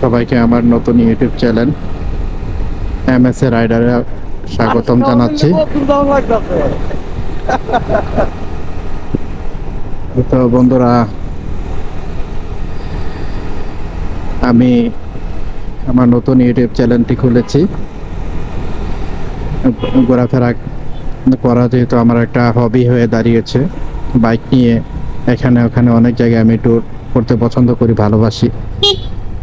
সবাইকে আমার নতুন ইউটিউব চ্যানেল এমএসএ রাইডারে স্বাগতম জানাচ্ছি। তো বন্ধুরা, আমি আমার নতুন ইউটিউব চ্যানেলটি খুলেছি। ঘোরাফেরা করা যেহেতু আমার একটা হবি হয়ে দাঁড়িয়েছে, বাইক নিয়ে এখানে ওখানে অনেক জায়গায় আমি ট্যুর করতে পছন্দ করি, ভালোবাসি।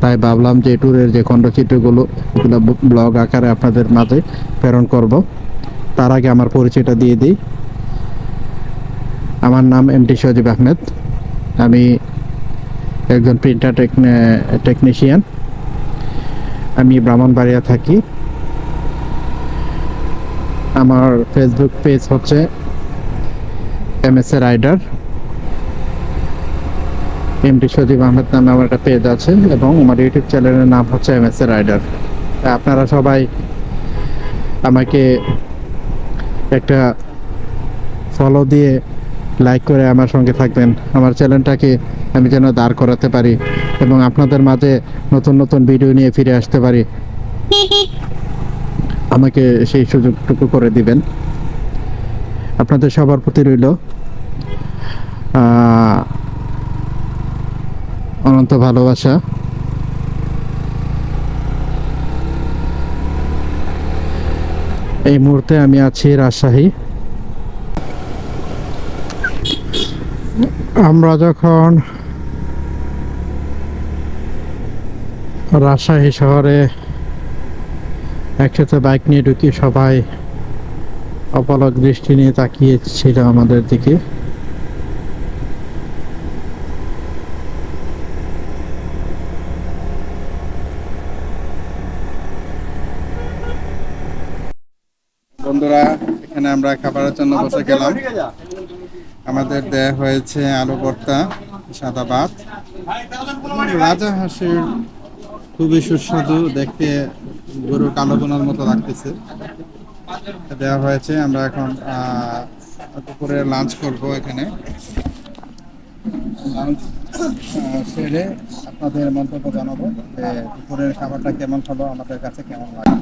তাই ভাবলাম যে ট্যুরের যে খণ্ডচিত্রগুলো এগুলো ব্লগ আকারে আপনাদের মাঝে প্রেরণ করব। তার আগে আমার পরিচয়টা দিয়ে দিই। আমার নাম এমটি সজীব আহমেদ। আমি একজন প্রিন্টার টেকনিশিয়ান। আমি ব্রাহ্মণবাড়িয়া থাকি। আমার ফেসবুক পেজ হচ্ছে এমএসএ রাইডার। এমটি সজীব আহমেদ নামে আমার একটা পেজ আছে এবং আমার ইউটিউব চ্যানেলের নাম হচ্ছে এমএসএ রাইডার। আপনারা সবাই আমাকে একটা ফলো দিয়ে লাইক করে আমার সঙ্গে থাকবেন। আমার চ্যানেলটাকে আমি যেন দাঁড় করাতে পারি এবং আপনাদের মাঝে নতুন নতুন ভিডিও নিয়ে ফিরে আসতে পারি, আমাকে সেই সুযোগটুকু করে দিবেন। আপনাদের সবার প্রতি রইল অনন্ত ভালোবাসা। এই মুহূর্তে আমি আছি রাজশাহী। আমরা যখন রাজশাহী শহরে একসাথে বাইক নিয়ে ঢুকি, সবাই অপলক দৃষ্টি নিয়ে তাকিয়েছিল আমাদের দিকে। বন্ধুরা, এখানে আমরা খাবারের জন্য বসে গেলাম। আমাদের দেয়া হয়েছে আলু ভর্তা, সাদা ভাত, রাজা হাঁসের খুবই সুস্বাদু, দেখতে গরুর কালো বোনার মতো লাগতেছে। দেওয়া হয়েছে। আমরা এখন দুপুরে লাঞ্চ করব এখানে। লাঞ্চ সেরে আপনাদের মন্তব্য জানাবো যে দুপুরের খাবারটা কেমন হলো, আমাদের কাছে কেমন লাগে।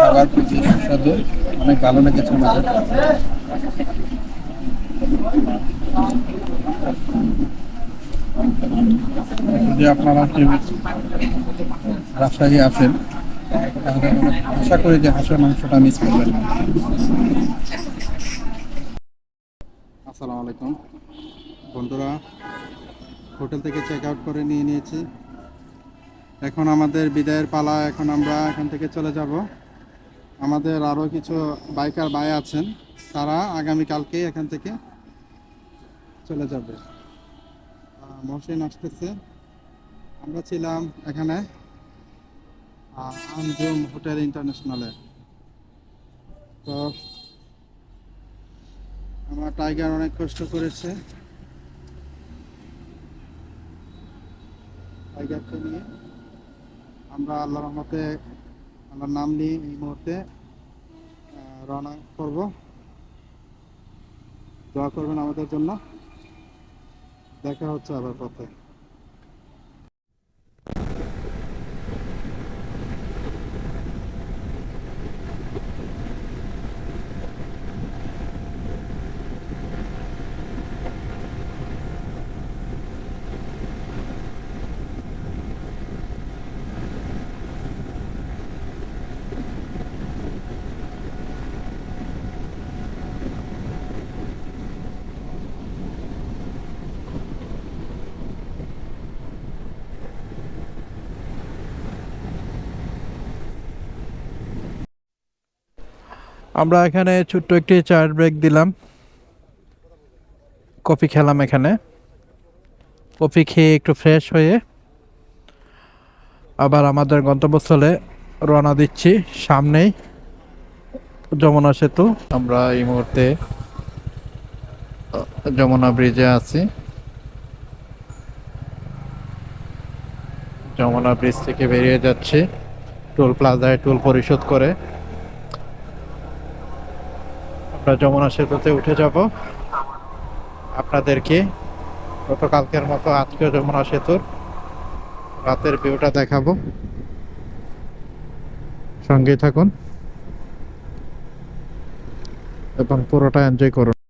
খাবার খুবই সুস্বাদু, অনেক ভালো লেগেছে আমাদের। যদি আপনারা রাজশাহী আসেন তাহলে আশা করি যে হাঁসের মাংসটা মিস করবেন না। আসসালামু আলাইকুম বন্ধুরা, হোটেল থেকে চেক আউট করে নিয়ে নিয়েছি। এখন আমাদের বিদায়ের পালা। এখন আমরা এখান থেকে চলে যাব। আমাদের আরও কিছু বাইকার ভাই আছেন, তারা আগামীকালকেই এখান থেকে চলে যাবে। মহসিন আসতেছে। আমরা ছিলাম এখানে আঞ্জুম হোটেল ইন্টারন্যাশনালে। তো আমার টাইগার অনেক কষ্ট করেছে টাইগারকে নিয়ে। আমরা আল্লাহর রহমতে, আল্লাহর নাম নিয়ে এই মুহূর্তে রওনা করব। দোয়া করবেন আমাদের জন্য। দেখা হচ্ছে আবার পথে। আমরা এখানে ছোট্ট একটি চায়ের ব্রেক দিলাম, কফি খেলাম। এখানে কফি খেয়ে একটু ফ্রেশ হয়ে আবার আমাদের গন্তব্যস্থলে রওনা দিচ্ছি। সামনেই যমুনা সেতু। আমরা এই মুহূর্তে যমুনা ব্রিজে আছি। যমুনা ব্রিজ থেকে বেরিয়ে যাচ্ছি, টোল প্লাজায় টোল পরিশোধ করে আমরা যমুনা সেতুতে উঠে যাব। আপনাদেরকে গতকালকের মতো আজকে যমুনা সেতুর রাতের ভিউটা দেখাবো, সঙ্গেই থাকুন এবং পুরোটা এনজয় করুন।